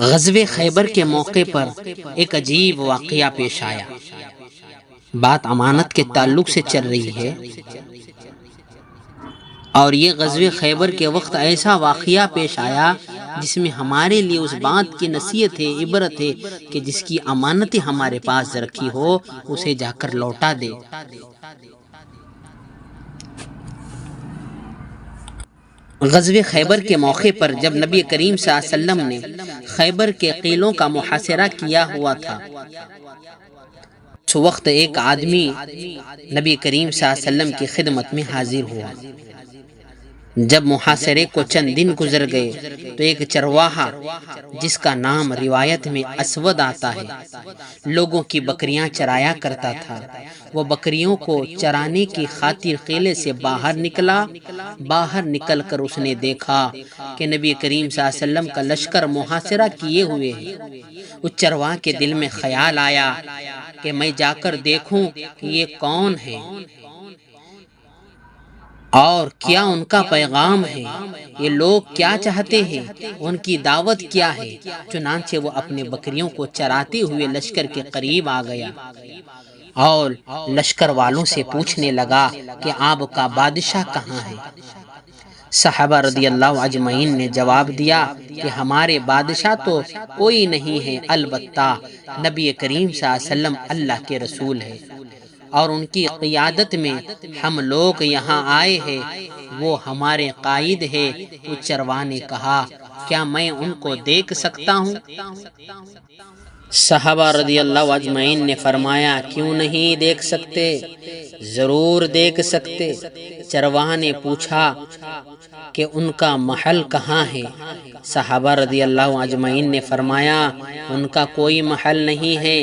غزوہ خیبر کے موقع پر ایک عجیب واقعہ پیش آیا۔ بات امانت کے تعلق سے چل رہی ہے، اور یہ غزوہ خیبر کے وقت ایسا واقعہ پیش آیا جس میں ہمارے لیے اس بات کی نصیحت ہے، عبرت ہے کہ جس کی امانتیں ہمارے پاس رکھی ہو اسے جا کر لوٹا دے۔ غزوہ خیبر کے موقع پر جب نبی کریم صلی اللہ علیہ وسلم نے خیبر کے قلعوں کا محاصرہ کیا ہوا تھا، اس وقت ایک آدمی نبی کریم صلی اللہ علیہ وسلم کی خدمت میں حاضر ہوا۔ جب محاصرے کو چند دن گزر گئے تو ایک چرواہا جس کا نام روایت میں اسود آتا ہے، لوگوں کی بکریاں چرایا کرتا تھا۔ وہ بکریوں کو چرانے کی خاطر قلعے سے باہر نکلا۔ باہر نکل کر اس نے دیکھا کہ نبی کریم صلی اللہ علیہ وسلم کا لشکر محاصرہ کیے ہوئے ہے۔ اس چرواہے کے دل میں خیال آیا کہ میں جا کر دیکھوں کہ یہ کون ہے اور کیا ان کا پیغام ہے، یہ لوگ کیا چاہتے ہیں، ان کی دعوت کیا ہے۔ چنانچہ وہ اپنے بکریوں کو چراتے ہوئے لشکر کے قریب آ گیا اور لشکر والوں سے پوچھنے لگا کہ آپ کا بادشاہ کہاں ہے۔ صحابہ رضی اللہ اجمعین نے جواب دیا کہ ہمارے بادشاہ تو کوئی نہیں ہے، البتہ نبی کریم صلی اللہ علیہ وسلم اللہ کے رسول ہے اور ان کی قیادت میں ہم لوگ یہاں آئے ہیں، وہ ہمارے قائد ہے۔ اس چرواہے نے کہا، کیا میں ان کو دیکھ سکتا ہوں؟ صحابہ رضی اللہ اجمعین نے فرمایا، کیوں نہیں دیکھ سکتے، ضرور دیکھ سکتے۔ چرواہے نے پوچھا کہ ان کا محل کہاں ہے؟ صحابہ رضی اللہ اجمعین نے فرمایا، ان کا کوئی محل نہیں ہے،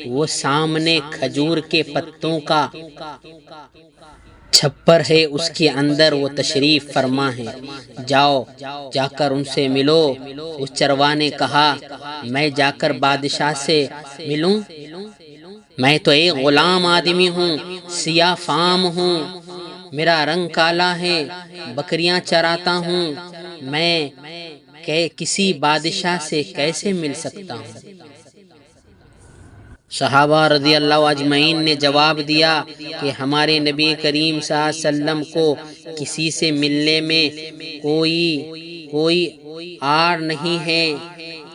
وہ سامنے کھجور کے پتوں کا چھپر ہے، اس کے اندر وہ تشریف فرما ہے، جاؤ جا کر ان سے ملو۔ اس چرواہے نے کہا، میں جا کر بادشاہ سے ملوں؟ میں تو ایک غلام آدمی ہوں، سیاہ فام ہوں، میرا رنگ کالا ہے، بکریاں چراتا ہوں، میں کسی بادشاہ سے کیسے مل سکتا ہوں؟ صحابہ رضی اللہ اجمعین نے جواب دیا کہ ہمارے نبی کریم صلی اللہ علیہ وسلم کو کسی سے ملنے میں کوئی آڑ نہیں ہے،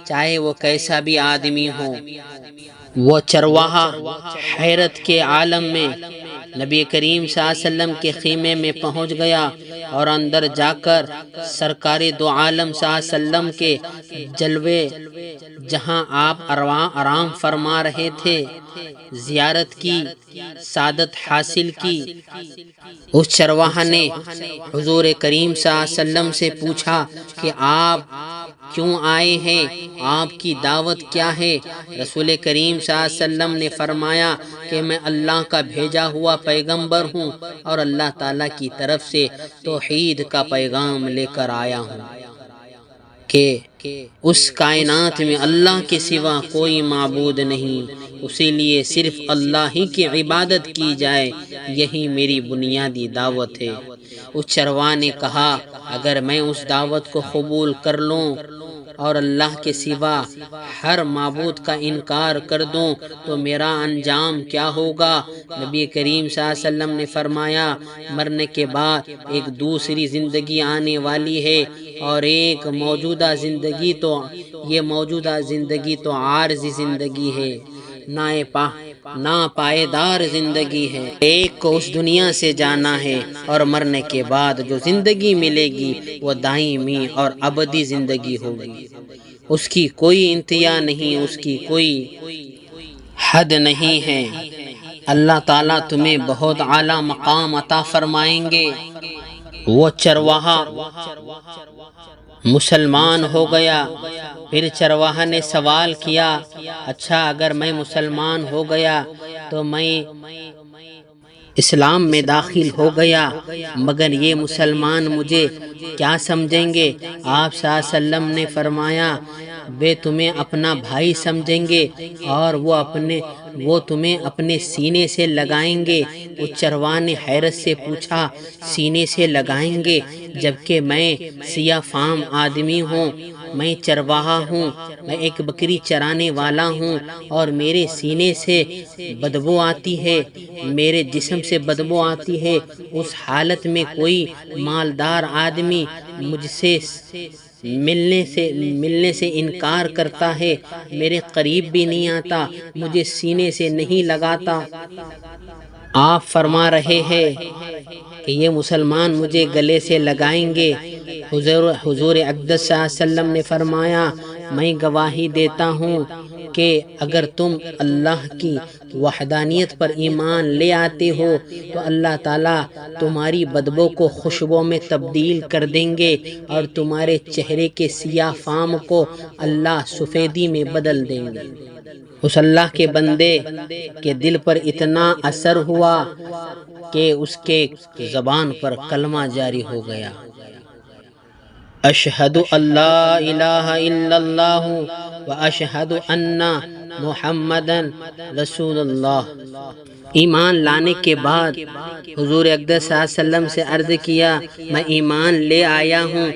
چاہے وہ کیسا بھی آدمی ہو۔ وہ چرواہا حیرت کے عالم میں نبی کریم صلی اللہ علیہ وسلم کے خیمے میں پہنچ گیا اور اندر جا کر سرکار دو عالم صلی اللہ علیہ وسلم کے جلوے، جہاں آپ آرام فرما رہے تھے، زیارت کی، سعادت حاصل کی۔ اس چرواہا نے حضور کریم صلی اللہ علیہ وسلم سے پوچھا کہ آپ کیوں آئے ہیں، آپ کی دعوت کیا ہے؟ رسول کریم صلی اللہ علیہ وسلم نے فرمایا کہ میں اللہ کا بھیجا ہوا پیغمبر ہوں اور اللہ تعالیٰ کی طرف سے توحید کا پیغام لے کر آیا ہوں کہ اس کائنات میں اللہ کے سوا کوئی معبود نہیں، اسی لیے صرف اللہ ہی کی عبادت کی جائے، یہی میری بنیادی دعوت ہے۔ اس چرواہے نے کہا، اگر میں اس دعوت کو قبول کر لوں اور اللہ کے سوا ہر معبود کا انکار کر دوں تو میرا انجام کیا ہوگا؟ نبی کریم صلی اللہ علیہ وسلم نے فرمایا، مرنے کے بعد ایک دوسری زندگی آنے والی ہے اور ایک موجودہ زندگی تو عارضی زندگی ہے، نا پائیدار زندگی ہے۔ ایک کو اس دنیا سے جانا ہے اور مرنے کے بعد جو زندگی ملے گی وہ دائمی اور ابدی زندگی ہوگی، اس کی کوئی انتہا نہیں، اس کی کوئی حد نہیں ہے۔ اللہ تعالیٰ تمہیں بہت اعلیٰ مقام عطا فرمائیں گے۔ وہ چرواہا مسلمان ہو گیا۔ پھر چرواہا نے سوال کیا، اچھا اگر میں مسلمان ہو گیا تو میں اسلام میں داخل ہو گیا، مگر یہ مسلمان مجھے کیا سمجھیں گے؟ آپ صلی اللہ علیہ وسلم نے فرمایا، وہ تمہیں اپنا بھائی سمجھیں گے اور وہ تمہیں اپنے سینے سے لگائیں گے۔ اس چرواہے نے حیرت سے پوچھا، سینے سے لگائیں گے جبکہ میں سیاہ فام آدمی ہوں؟ میں چرواہا ہوں، میں ایک بکری چرانے والا ہوں اور میرے سینے سے بدبو آتی ہے، میرے جسم سے بدبو آتی ہے۔ اس حالت میں کوئی مالدار آدمی مجھ سے ملنے سے انکار کرتا ہے، میرے قریب بھی نہیں آتا، مجھے سینے سے نہیں لگاتا۔ آپ فرما رہے ہیں کہ یہ مسلمان مجھے گلے سے لگائیں گے۔ حضور اقدس صلی اللہ علیہ وسلم نے فرمایا، میں گواہی دیتا ہوں کہ اگر تم اللہ کی وحدانیت پر ایمان لے آتے ہو تو اللہ تعالیٰ تمہاری بدبو کو خوشبو میں تبدیل کر دیں گے اور تمہارے چہرے کے سیاہ فام کو اللہ سفیدی میں بدل دیں گے۔ اس اللہ کے بندے کے دل پر اتنا اثر ہوا کہ اس کے زبان پر کلمہ جاری ہو گیا، اشہد اللہ الہ الا اللہ و اشہد ان محمدن رسول اللہ۔ ایمان لانے کے بعد حضور اقدس صلی اللہ علیہ وسلم سے عرض کیا، میں ایمان لے آیا ہوں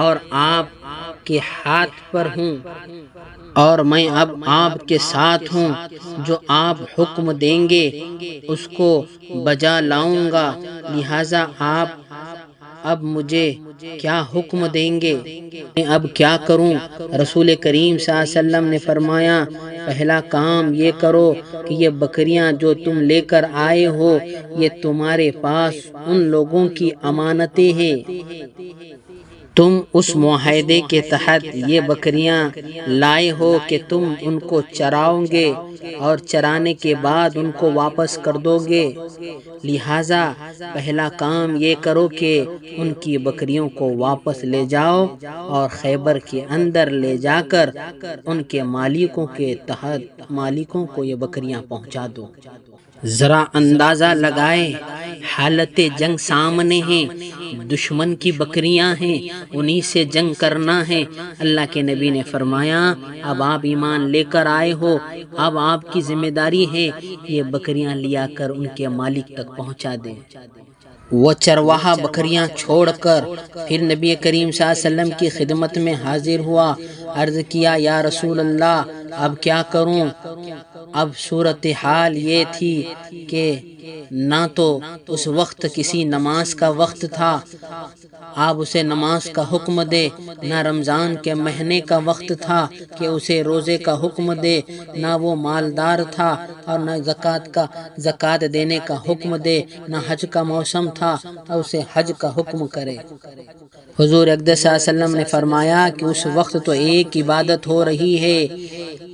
اور آپ کے ہاتھ پر ہوں اور میں اب آپ کے ساتھ ہوں، جو آپ حکم دیں گے اس کو بجا لاؤں گا، لہٰذا آپ اب مجھے کیا حکم دیں گے، میں اب کیا کروں؟ رسول کریم صلی اللہ علیہ وسلم نے فرمایا، پہلا کام یہ کرو کہ یہ بکریاں جو تم لے کر آئے ہو یہ تمہارے پاس ان لوگوں کی امانتیں ہیں، تم اس معاہدے کے تحت یہ بکریاں لائے ہو کہ تم ان کو چراؤ گے اور چرانے کے بعد ان کو واپس کر دو گے، لہٰذا پہلا کام یہ کرو کہ ان کی بکریوں کو واپس لے جاؤ اور خیبر کے اندر لے جا کر ان کے مالکوں کو یہ بکریاں پہنچا دو۔ ذرا اندازہ لگائے، حالت جنگ سامنے ہیں، دشمن کی بکریاں ہیں، انہی سے جنگ کرنا ہے۔ اللہ کے نبی نے فرمایا، اب آپ ایمان لے کر آئے ہو، اب آپ کی ذمہ داری ہے یہ بکریاں لیا کر ان کے مالک تک پہنچا دیں۔ وہ چرواہا بکریاں چھوڑ کر پھر نبی کریم صلی اللہ علیہ وسلم کی خدمت میں حاضر ہوا، عرض کیا، یا رسول اللہ اب کیا کروں؟ اب صورتحال یہ تھی کہ نہ تو اس وقت کسی نماز کا وقت تھا، آپ اسے نماز کا حکم دے، نہ رمضان کے مہینے کا وقت تھا کہ اسے روزے کا حکم دے، نہ وہ مالدار تھا اور نہ زکوٰۃ دینے کا حکم دے، نہ حج کا موسم تھا اور اسے حج کا حکم کرے۔ حضور اقدس صلی اللہ علیہ وسلم نے فرمایا کہ اس وقت تو ایک عبادت ہو رہی ہے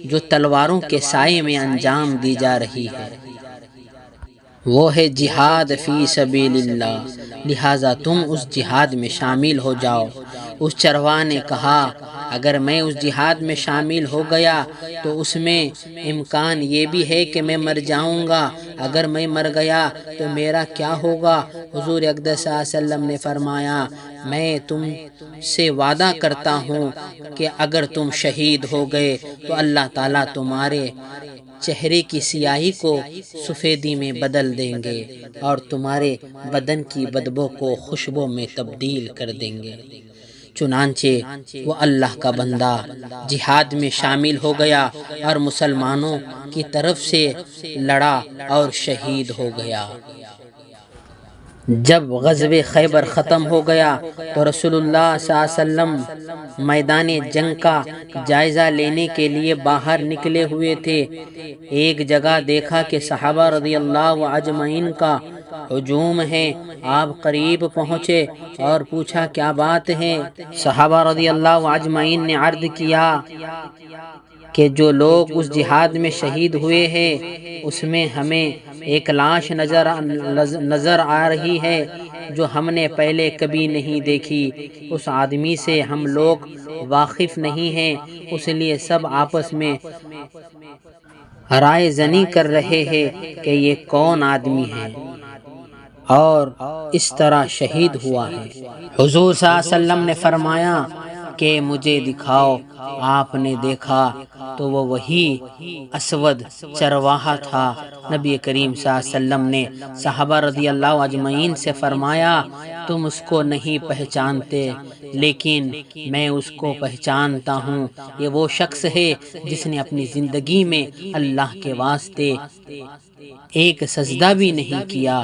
جو تلواروں کے سائے میں انجام دی جا رہی ہے، وہ ہے جہاد فی سبیل اللہ، لہٰذا تم اس جہاد میں شامل ہو جاؤ۔ اس چرواہا نے کہا، اگر میں اس جہاد میں شامل ہو گیا تو اس میں امکان یہ بھی ہے کہ میں مر جاؤں گا، اگر میں مر گیا تو میرا کیا ہوگا؟ حضور اقدس صلی اللہ علیہ وسلم نے فرمایا، میں تم سے وعدہ کرتا ہوں کہ اگر تم شہید ہو گئے تو اللہ تعالیٰ تمہارے چہرے کی سیاہی کو سفیدی میں بدل دیں گے اور تمہارے بدن کی بدبو کو خوشبو میں تبدیل کر دیں گے۔ چنانچہ وہ اللہ کا بندہ جہاد میں شامل ہو گیا اور مسلمانوں کی طرف سے لڑا اور شہید ہو گیا۔ جب غزوہ خیبر ختم ہو گیا تو رسول اللہ صلی اللہ علیہ وسلم میدان جنگ کا جائزہ لینے کے لیے باہر نکلے ہوئے تھے۔ ایک جگہ دیکھا کہ صحابہ رضی اللہ اجمعین کا ہجوم ہے، آپ قریب پہنچے اور پوچھا کیا بات ہے؟ صحابہ رضی اللہ اجمعین نے عرض کیا کہ جو لوگ اس جہاد میں شہید ہوئے ہیں اس میں ہمیں ایک لاش نظر آ رہی ہے جو ہم نے پہلے کبھی نہیں دیکھی، اس آدمی سے ہم لوگ واقف نہیں ہیں، اس لیے سب آپس میں رائے زنی کر رہے ہیں کہ یہ کون آدمی ہے اور اس طرح شہید ہوا ہے۔ حضور صلی اللہ علیہ وسلم نے فرمایا، کہ مجھے دکھاؤ۔ آپ نے دیکھا تو وہ وہی اسود چرواہا تھا۔ نبی کریم صلی اللہ علیہ وسلم نے صحابہ رضی اللہ اجمعین سے فرمایا تم اس کو نہیں پہچانتے لیکن میں اس کو پہچانتا ہوں، یہ وہ شخص ہے جس نے اپنی زندگی میں اللہ کے واسطے ایک سجدہ بھی نہیں کیا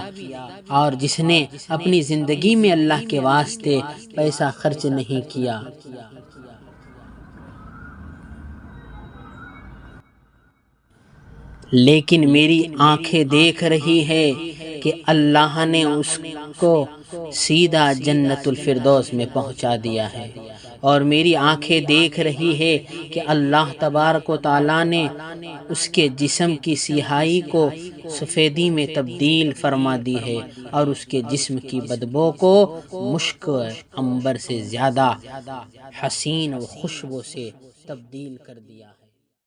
اور جس نے اپنی زندگی میں اللہ کے واسطے پیسہ خرچ نہیں کیا۔ لیکن میری آنکھیں دیکھ رہی ہے کہ اللہ نے اس کو سیدھا جنت الفردوس میں پہنچا دیا ہے، اور میری آنکھیں دیکھ رہی ہے کہ اللہ تبارک و تعالیٰ نے اس کے جسم کی سیاہی کو سفیدی میں تبدیل فرما دی ہے اور اس کے جسم کی بدبو کو مشک عنبر سے زیادہ حسین و خوشبو سے تبدیل کر دیا۔